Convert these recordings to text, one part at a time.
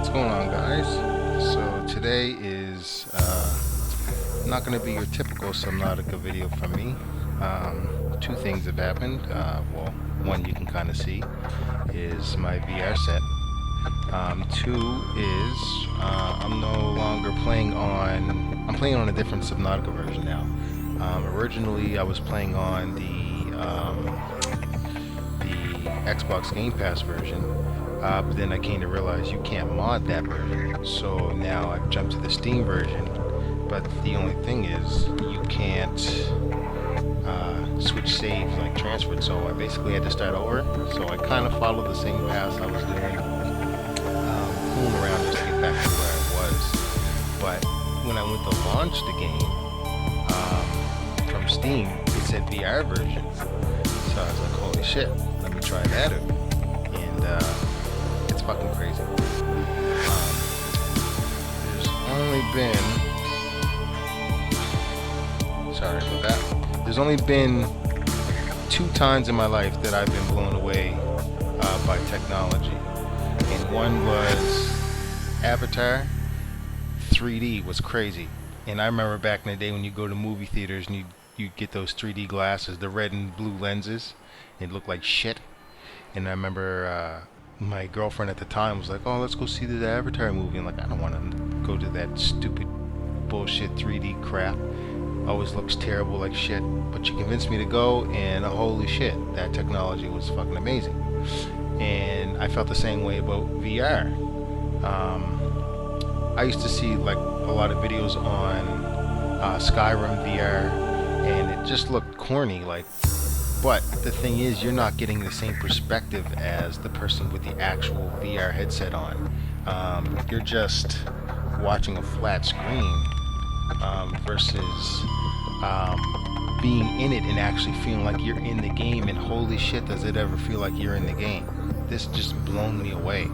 What's going on, guys? So today is not going to be your typical Subnautica video from me. Two things have happened. Well, one you can kind of see is my VR set. Two is I'm no longer playing on. I'm playing on a different Subnautica version now. Originally, I was playing on the Xbox Game Pass version. But then I came to realize you can't mod that version, so now I've jumped to the Steam version. But the only thing is you can't switch saves, like transfer it, so I basically had to start over. So I kind of followed the same path I was doing, fooling around just to get back to where I was. But when I went to launch the game from Steam, it said VR version, so I was like, holy shit, let me try that out. And it's fucking crazy. There's only been, sorry about that. There's only been 2 times in my life that I've been blown away by technology, and one was Avatar. 3D was crazy, and I remember back in the day when you go to movie theaters and you get those 3D glasses, the red and blue lenses. It looked like shit. And I remember my girlfriend at the time was like, "Oh, let's go see the Avatar movie." I'm like, I don't want to go to that stupid bullshit 3D crap. Always looks terrible like shit. But she convinced me to go, and holy shit, that technology was fucking amazing. And I felt the same way about VR. I used to see like a lot of videos on Skyrim VR, and it just looked corny, like. But the thing is, you're not getting the same perspective as the person with the actual VR headset on. You're just watching a flat screen versus being in it and actually feeling like you're in the game. And holy shit, does it ever feel like you're in the game? This just blown me away.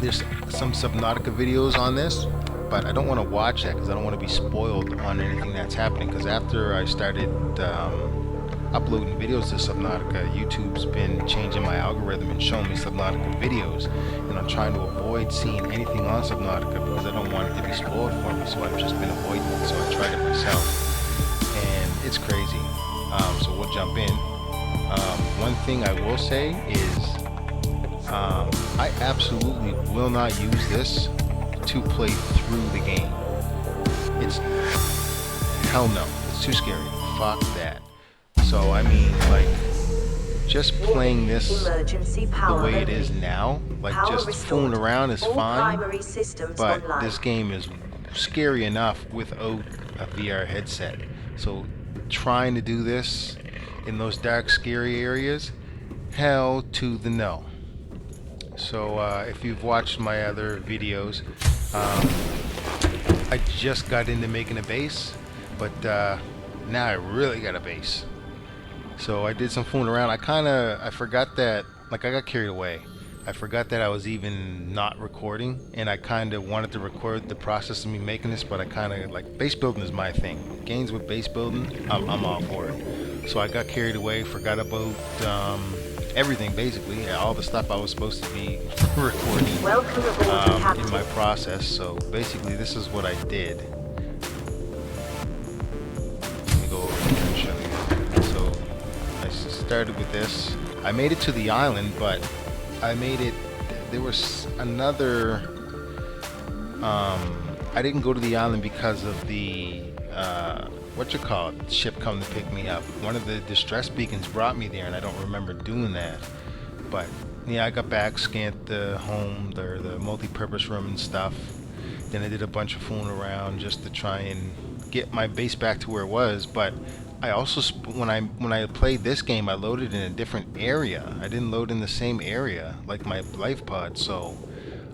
There's some Subnautica videos on this, but I don't want to watch that because I don't want to be spoiled on anything that's happening. Because after I started uploading videos to Subnautica, YouTube's been changing my algorithm and showing me Subnautica videos, and I'm trying to avoid seeing anything on Subnautica because I don't want it to be spoiled for me, so I've just been avoiding it. So I tried it myself, and it's crazy. So we'll jump in. One thing I will say is I absolutely will not use this to play through the game. It's hell no, it's too scary. Fuck that. So I mean, like, just playing this the way it is now, like just fooling around is fine, but this game is scary enough without a VR headset. So trying to do this in those dark, scary areas, hell to the no. So if you've watched my other videos, I just got into making a base, but now I really got a base. So I did some fooling around. I forgot that, like, I got carried away. I forgot that I was even not recording, and I kind of wanted to record the process of me making this, but I kind of, like, base building is my thing. Games with base building, I'm all for it. So I got carried away, forgot about everything, basically, all the stuff I was supposed to be recording in my process. So basically, this is what I did. Let me go over here and show you. So I started with this. I made it to the island, but I made it. There was another. I didn't go to the island because of the ship come to pick me up. One of the distress beacons brought me there, and I don't remember doing that. But yeah, I got back, scanned the home, the multi-purpose room and stuff. Then I did a bunch of fooling around just to try and get my base back to where it was. But I also, when I played this game, I loaded in a different area. I didn't load in the same area like my life pod. So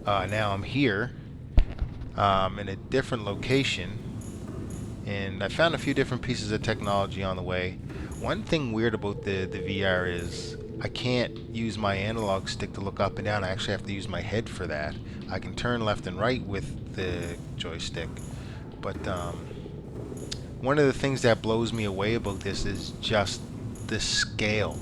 now I'm here in a different location. And I found a few different pieces of technology on the way. One thing weird about the VR is I can't use my analog stick to look up and down. I actually have to use my head for that. I can turn left and right with the joystick. But one of the things that blows me away about this is just the scale.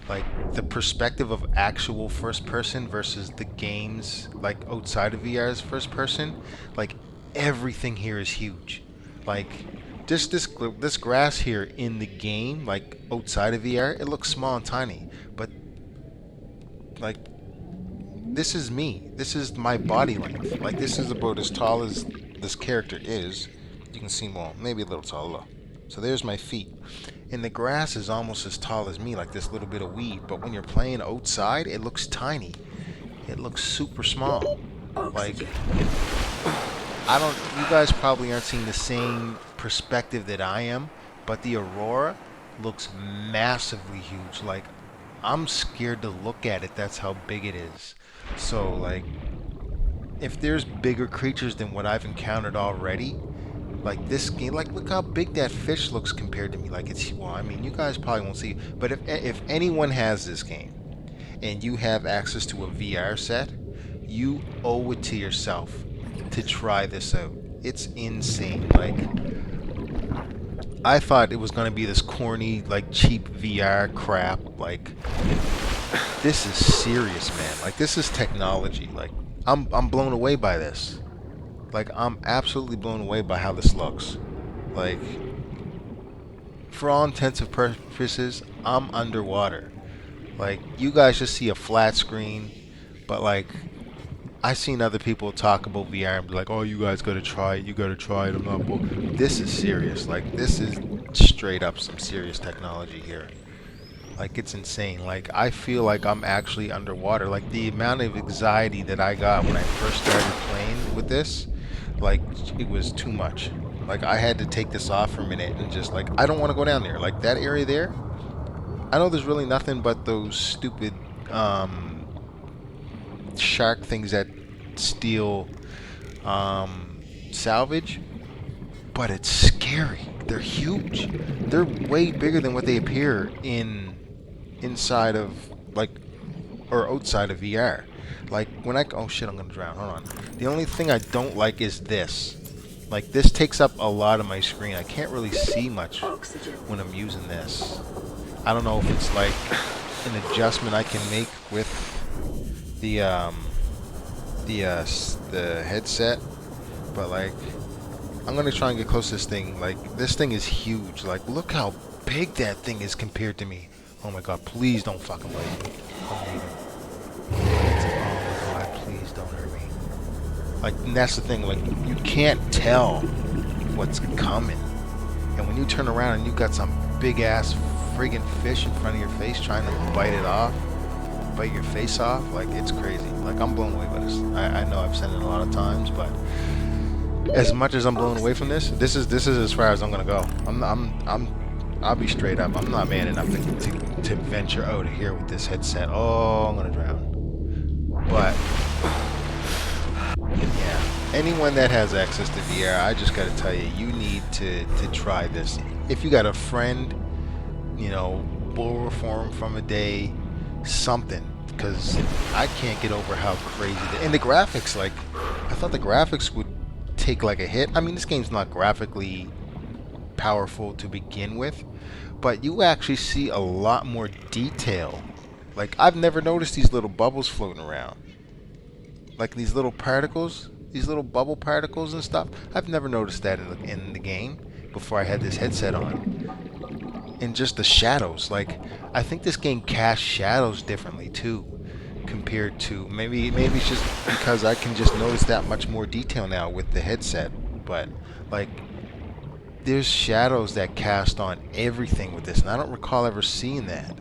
like the perspective of actual first person versus the games like outside of VR's first person, like everything here is huge. Like just this grass here in the game, like outside of VR, it looks small and tiny, but like this is me. This is my body length. Like this is about as tall as this character is. You can see more, maybe a little taller. So there's my feet. And the grass is almost as tall as me, like this little bit of weed. But when you're playing outside, it looks tiny. It looks super small. Like, I don't, you guys probably aren't seeing the same perspective that I am, but the aurora looks massively huge. Like, I'm scared to look at it. That's how big it is. So, like, if there's bigger creatures than what I've encountered already, like this game, like look how big that fish looks compared to me. Like it's, well, I mean, you guys probably won't see, but if anyone has this game and you have access to a VR set, you owe it to yourself to try this out. It's insane. Like I thought it was gonna be this corny, like cheap VR crap. Like this is serious, man. Like this is technology. Like I'm blown away by this. Like, I'm absolutely blown away by how this looks. Like, for all intents and purposes, I'm underwater. Like, you guys just see a flat screen, but like, I've seen other people talk about VR and be like, oh, you guys gotta try it, you gotta try it, I'm not bored. This is serious. Like, this is straight up some serious technology here. Like, it's insane. Like, I feel like I'm actually underwater. Like, the amount of anxiety that I got when I first started playing with this, like, it was too much. Like, I had to take this off for a minute and just, like, I don't want to go down there. Like, that area there, I know there's really nothing but those stupid shark things that steal salvage, but it's scary. They're huge. They're way bigger than what they appear inside of, like, or outside of VR. Like, when oh shit, I'm gonna drown, hold on. The only thing I don't like is this. Like, this takes up a lot of my screen. I can't really see much when I'm using this. I don't know if it's like an adjustment I can make with the headset, but like, I'm gonna try and get close to this thing. Like, this thing is huge. Like, look how big that thing is compared to me. Oh my god, please don't fucking bite me. I'm leaving. Oh my god, please don't hurt me. Like, and that's the thing, like, you can't tell what's coming. And when you turn around and you got some big ass friggin' fish in front of your face trying to bite your face off, like, it's crazy. Like, I'm blown away by this. I know I've said it a lot of times, but as much as I'm blown away from this is as far as I'm gonna go. I'll be straight up. I'm not man enough to venture out of here with this headset. Oh, I'm gonna drown. But yeah, anyone that has access to VR, I just gotta tell you, you need to try this. If you got a friend, you know, borrow from a day, something, because I can't get over how crazy and the graphics. Like, I thought the graphics would take like a hit. I mean, this game's not graphically powerful to begin with, but you actually see a lot more detail. Like, I've never noticed these little bubbles floating around, like these little particles, these little bubble particles and stuff. I've never noticed that in the game before I had this headset on. And just the shadows, like, I think this game casts shadows differently too, compared to maybe it's just because I can just notice that much more detail now with the headset. But like, there's shadows that cast on everything with this, and I don't recall ever seeing that.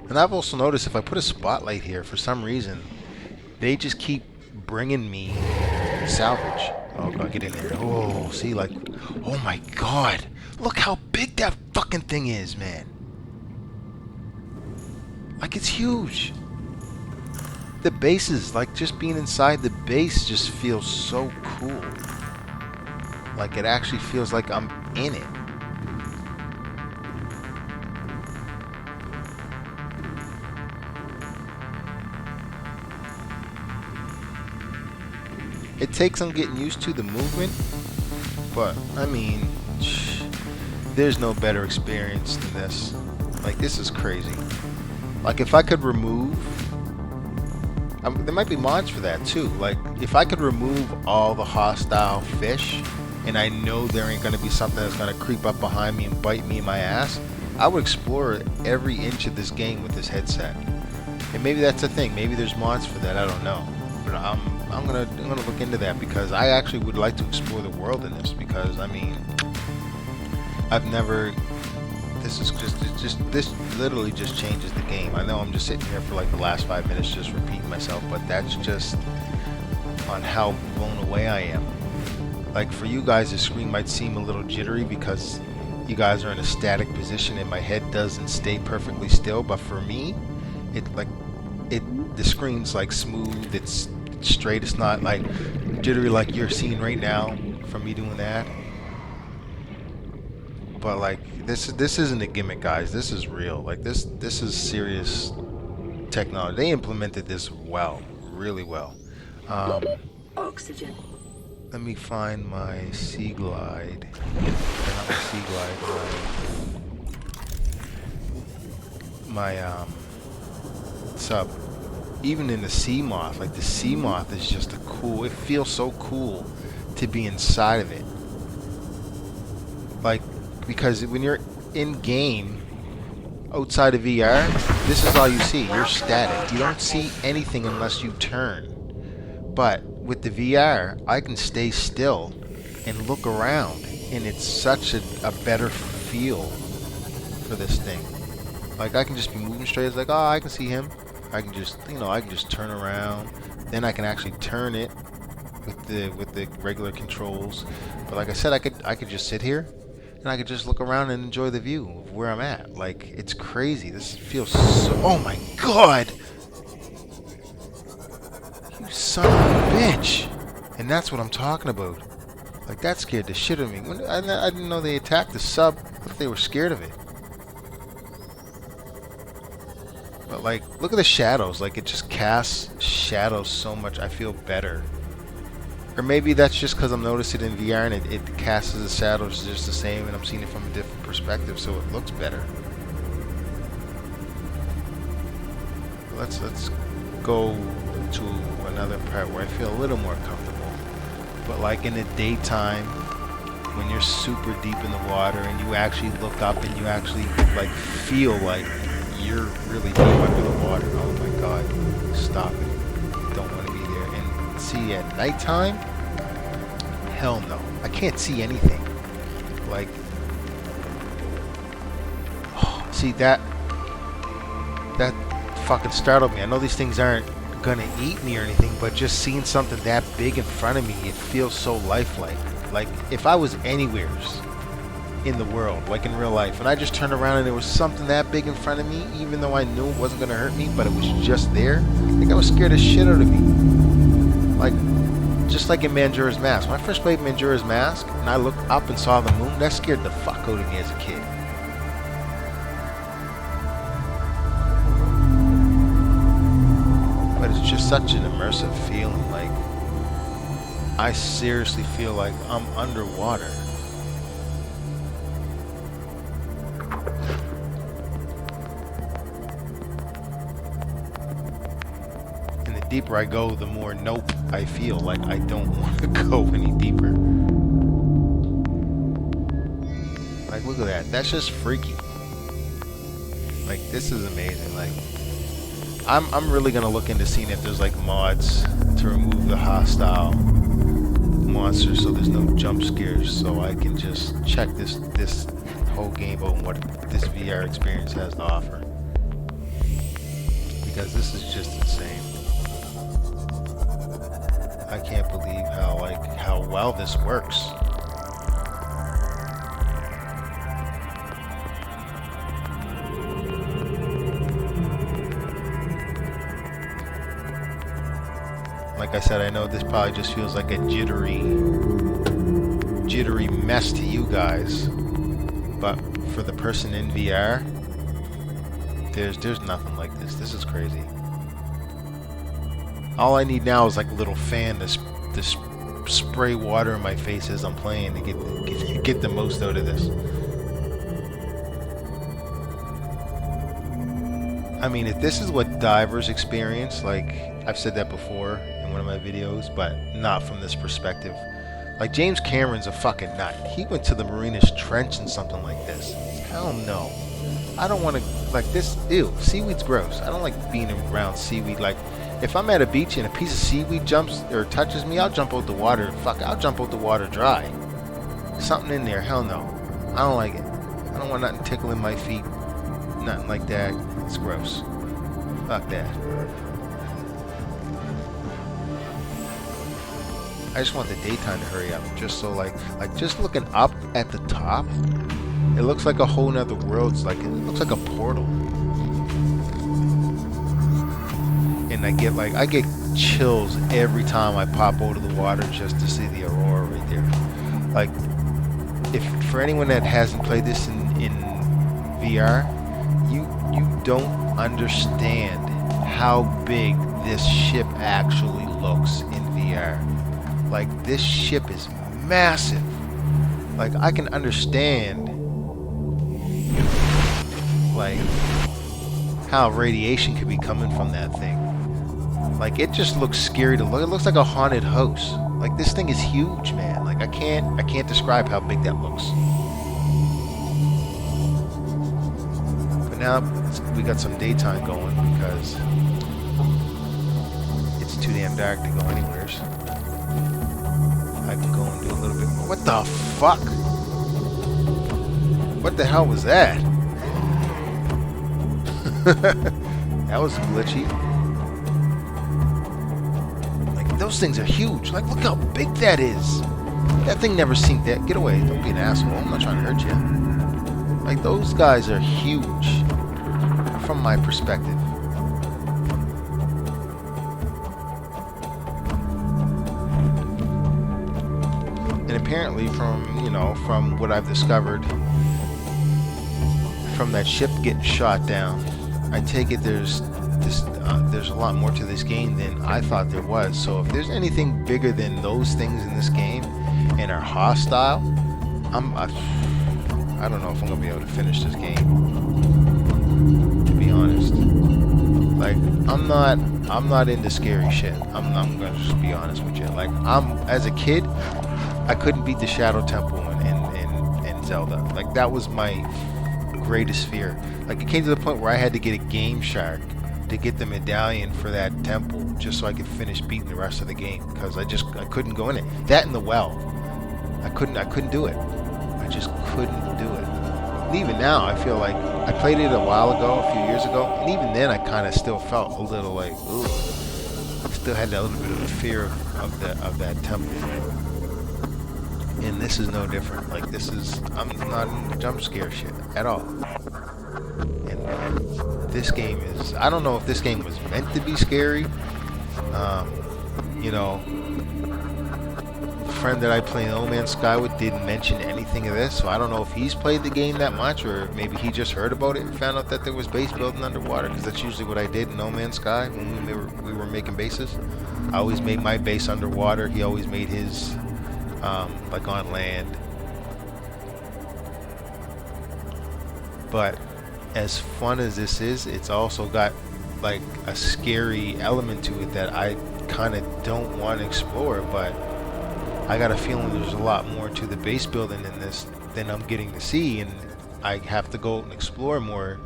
And I've also noticed if I put a spotlight here, for some reason, they just keep bringing me salvage. Oh god, get in there. Oh, see, like, oh my god, look how big that fucking thing is, man. Like, it's huge. The bases, like, just being inside the base just feels so cool. Like, it actually feels like I'm in it. It takes some getting used to the movement, but I mean, There's no better experience than this. Like, this is crazy. Like, if I could remove... there might be mods for that too. Like, if I could remove all the hostile fish, and I know there ain't gonna be something that's gonna creep up behind me and bite me in my ass, I would explore every inch of this game with this headset. And maybe that's the thing. Maybe there's mods for that. I don't know. But I'm gonna look into that, because I actually would like to explore the world in this. Because I mean, I've never. This literally just changes the game. I know I'm just sitting here for like the last 5 minutes just repeating myself, but that's just on how blown away I am. Like, for you guys, the screen might seem a little jittery because you guys are in a static position and my head doesn't stay perfectly still, but for me, the screen's like smooth, it's straight, it's not like jittery like you're seeing right now from me doing that. But like, this isn't a gimmick, guys. This is real. Like, this is serious technology. They implemented this well, really well. Oxygen. Let me find my sea glide. Not my sea glide. My sub. Even in the sea moth, like the sea moth is just a cool. It feels so cool to be inside of it. Like, because when you're in game outside of VR, this is all you see. You're static. You don't see anything unless you turn. But with the VR, I can stay still and look around, and it's such a better feel for this thing. Like, I can just be moving straight. It's like, oh, I can see him. I can just, I can just turn around. Then I can actually turn it with the regular controls. But like I said, I could just sit here and I could just look around and enjoy the view of where I'm at. Like, it's crazy. This feels so... Oh my god! You son of a bitch! And that's what I'm talking about. Like, that scared the shit out of me. I didn't know they attacked the sub. What if they were scared of it? But like, look at the shadows. Like, it just casts shadows so much. I feel better. Or maybe that's just because I'm noticing it in VR and it casts the shadows just the same, and I'm seeing it from a different perspective, so it looks better. Let's go to another part where I feel a little more comfortable. But like in the daytime, when you're super deep in the water and you actually look up and you actually like feel like you're really deep under the water. Oh my god, stop it. Don't want to be there. And see, at nighttime, hell no. I can't see anything. Like, oh, see, that fucking startled me. I know these things aren't gonna eat me or anything, but just seeing something that big in front of me, it feels so lifelike. Like, if I was anywhere in the world, like in real life, and I just turned around and there was something that big in front of me, even though I knew it wasn't gonna hurt me, but it was just there, like, I was scared the shit out of me. Like, just like in Majora's Mask. When I first played Majora's Mask and I looked up and saw the moon, that scared the fuck out of me as a kid. But it's just such an immersive feeling. Like, I seriously feel like I'm underwater. And the deeper I go, the more nope I feel. Like, I don't want to go any deeper. Like, look at that. That's just freaky. Like, this is amazing. Like, I'm really gonna look into seeing if there's like mods to remove the hostile monsters so there's no jump scares, so I can just check this whole game out and what this VR experience has to offer. Because this is just insane. I can't believe how well this works. Like I said, I know this probably just feels like a jittery mess to you guys, but for the person in VR, there's nothing like this. This is crazy. All I need now is like a little fan to spray water in my face as I'm playing to get the most out of this. I mean, if this is what divers experience, like I've said that before in one of my videos, but not from this perspective. Like James Cameron's a fucking nut. He went to the Marinas Trench and something like this. Hell no. I don't want to, like this, ew, seaweed's gross. I don't like being around seaweed. Like, if I'm at a beach and a piece of seaweed jumps or touches me, I'll jump out the water. Fuck, I'll jump out the water dry. Something in there, hell no. I don't like it. I don't want nothing tickling my feet. Nothing like that. It's gross. Fuck that. I just want the daytime to hurry up. Just so like just looking up at the top, it looks like a whole nother world. It's like, it looks like a portal. And I get chills every time I pop out of the water just to see the aurora right there. Like, if for anyone that hasn't played this in VR, you don't understand how big this ship actually looks in VR. Like, this ship is massive. Like, I can understand like how radiation could be coming from that thing. Like, it just looks scary to look. It looks like a haunted house. Like, this thing is huge, man. Like, I can't describe how big that looks. But now we got some daytime going because it's too damn dark to go anywheres. I can go and do a little bit more. What the fuck? What the hell was that? That was glitchy. Like, those things are huge. Like, look how big that is. That thing never seen that. Get away. Don't be an asshole. I'm not trying to hurt you. Like, those guys are huge from my perspective. And apparently from what I've discovered from that ship getting shot down, I take it there's a lot more to this game than I thought there was. So if there's anything bigger than those things in this game and are hostile, I don't know if I'm gonna be able to finish this game, to be honest. Like, I'm not into scary shit. I'm gonna just be honest with you. Like, as a kid, I couldn't beat the Shadow Temple in Zelda. Like, that was my greatest fear. Like, it came to the point where I had to get a Game Shark to get the medallion for that temple just so I could finish beating the rest of the game, because I couldn't go in it. That and the well. I couldn't do it. I just couldn't do it. And even now, I feel like I played it a few years ago, and even then I kind of still felt a little like, ooh. I still had that little bit of a fear of that temple. And this is no different. Like, I'm not into jump scare shit at all. And this game is, I don't know if this game was meant to be scary. The friend that I play No Man's Sky with didn't mention anything of this, so I don't know if he's played the game that much, or maybe he just heard about it and found out that there was base building underwater, because that's usually what I did in No Man's Sky when we were making bases. I always made my base underwater. He always made his like on land. But as fun as this is, it's also got like a scary element to it that I kind of don't want to explore, but I got a feeling there's a lot more to the base building in this than I'm getting to see, and I have to go and explore more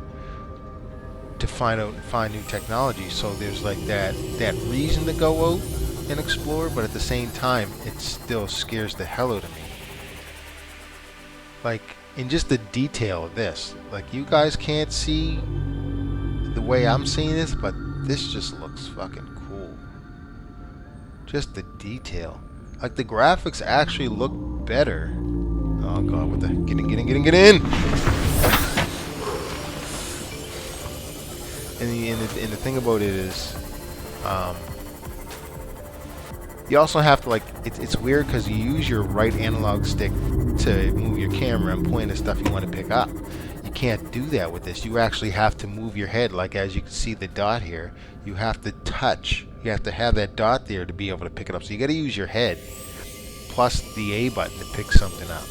to find new technology. So there's like that reason to go out and explore, but at the same time it still scares the hell out of me. Like, in just the detail of this, like, you guys can't see the way I'm seeing this, but this just looks fucking cool. Just the detail. Like, the graphics actually look better. Oh god, what the, get in! And the thing about it is, you also have to, like, it's weird because you use your right analog stick to move your camera and point at stuff you want to pick up. You can't do that with this. You actually have to move your head, like as you can see the dot here. You have to touch. You have to have that dot there to be able to pick it up. So you got to use your head plus the A button to pick something up.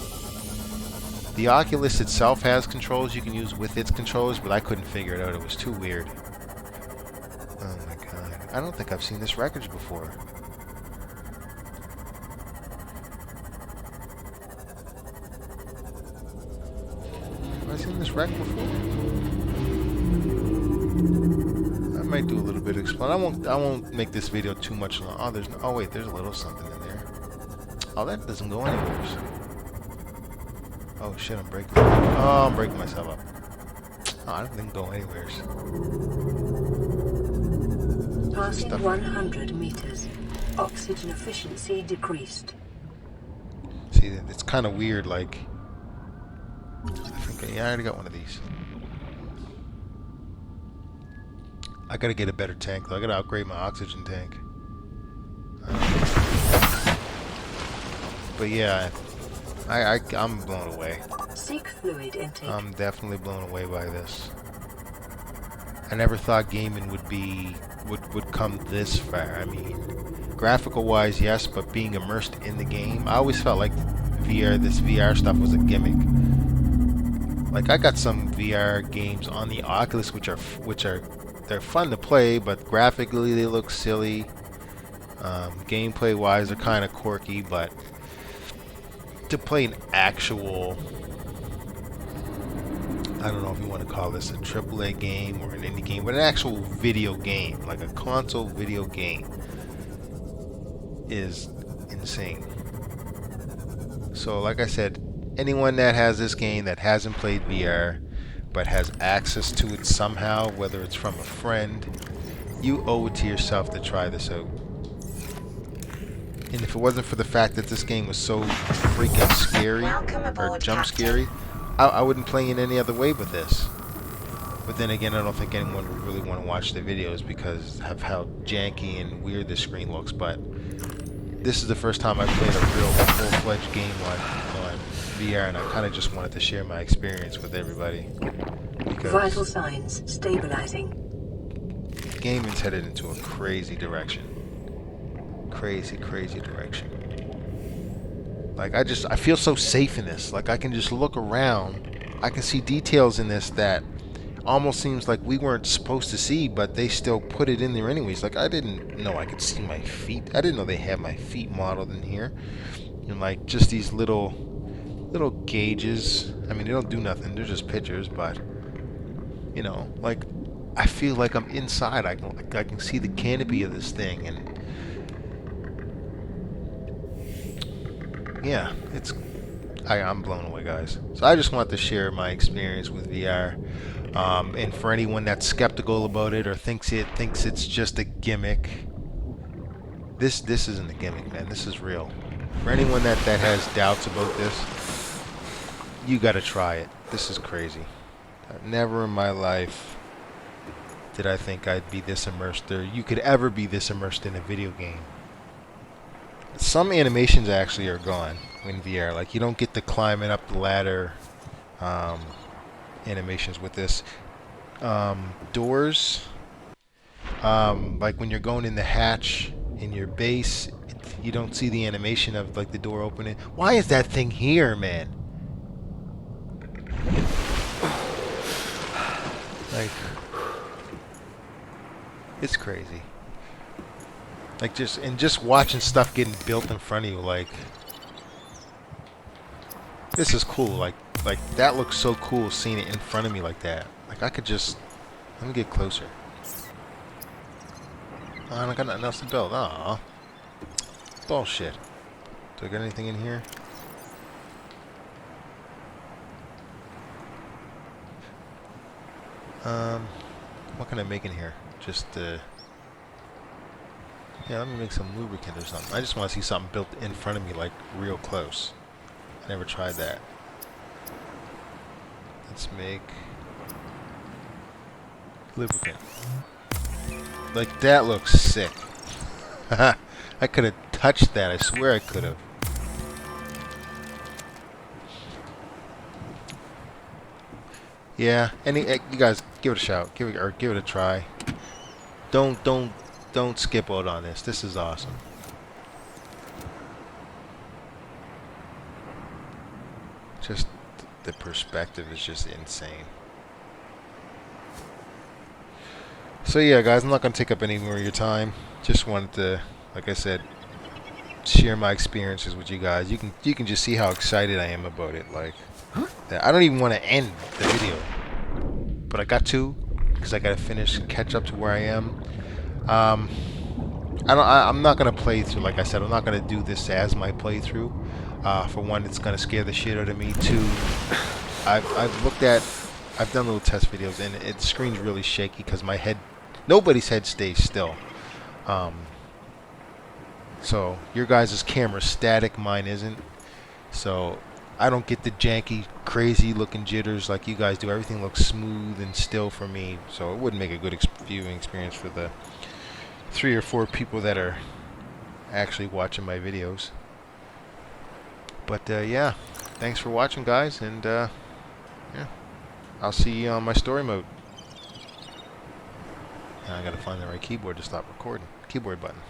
The Oculus itself has controls you can use with its controllers, but I couldn't figure it out. It was too weird. Oh my god. I don't think I've seen this wreckage before. Have I seen this wreck before? I might do a little bit of explain. I won't make this video too much long. Oh, oh wait, there's a little something in there. Oh, that doesn't go anywhere. Oh shit, I'm breaking. Oh, I'm breaking myself up. Oh, I didn't go anywhere. Passing 100 meters. Oxygen efficiency decreased. See, it's kind of weird. Like, I think yeah, I already got one of these. I gotta get a better tank though. I gotta upgrade my oxygen tank. But yeah, I'm blown away. Seek fluid intake. I'm definitely blown away by this. I never thought gaming would come this far. I mean, graphical wise, yes, but being immersed in the game, I always felt like this VR stuff was a gimmick. Like I got some VR games on the Oculus, which are they're fun to play, but graphically they look silly. Gameplay wise, they're kind of quirky, but to play an actual, I don't know if you want to call this a AAA game or an indie game, but an actual video game, like a console video game, is insane. So like I said, anyone that has this game that hasn't played VR but has access to it somehow, whether it's from a friend, you owe it to yourself to try this out. And if it wasn't for the fact that this game was so freaking scary, or jump scary, I wouldn't play in any other way but this. But then again, I don't think anyone would really want to watch the videos because of how janky and weird this screen looks. But this is the first time I've played a real full-fledged game on VR, and I kind of just wanted to share my experience with everybody. Vital signs stabilizing. Gaming's headed into a crazy direction. Crazy direction. Like I feel so safe in this. Like I can just look around. I can see details in this that almost seems like we weren't supposed to see, but they still put it in there anyways. Like I didn't know I could see my feet. I didn't know they had my feet modeled in here. And like just these little gauges. I mean, they don't do nothing. They're just pictures, but you know, like I feel like I'm inside. I can see the canopy of this thing, and yeah, I'm blown away, guys. So I just want to share my experience with VR. And for anyone that's skeptical about it or thinks it's just a gimmick, this isn't a gimmick, man. This is real. For anyone that has doubts about this, you gotta try it. This is crazy. Never in my life did I think I'd be this immersed, or you could ever be this immersed in a video game. Some animations actually are gone in VR. Like you don't get the climbing up the ladder animations with this. Doors, like when you're going in the hatch in your base, you don't see the animation of like the door opening. Why is that thing here, man? Like, it's crazy. Like just watching stuff getting built in front of you, like this is cool. Like that looks so cool seeing it in front of me like that. Like I could just, let me get closer. Oh, I don't got nothing else to build. Aw, bullshit. Do I got anything in here? What can I make in here? Just yeah, let me make some lubricant or something. I just want to see something built in front of me, like real close. I never tried that. Let's make lubricant. Like that looks sick. I could have touched that. I swear I could have. Yeah, you guys give it a shout. Give it a try. Don't skip out on this. This is awesome. Just the perspective is just insane. So yeah, guys, I'm not gonna take up any more of your time. Just wanted to, like I said, share my experiences with you guys. You can just see how excited I am about it. Like, I don't even want to end the video, but I got to, because I got to finish and catch up to where I am. I'm not gonna play through. Like I said, I'm not gonna do this as my playthrough. For one, it's gonna scare the shit out of me. Two, I've done little test videos, and the screen's really shaky because my head, nobody's head stays still. So your guys' camera's static, mine isn't. So I don't get the janky, crazy looking jitters like you guys do. Everything looks smooth and still for me. So it wouldn't make a good viewing experience for the 3 or 4 people that are actually watching my videos. But yeah, thanks for watching, guys, and yeah, I'll see you on my story mode. Now I gotta find the right keyboard to stop recording. Keyboard button.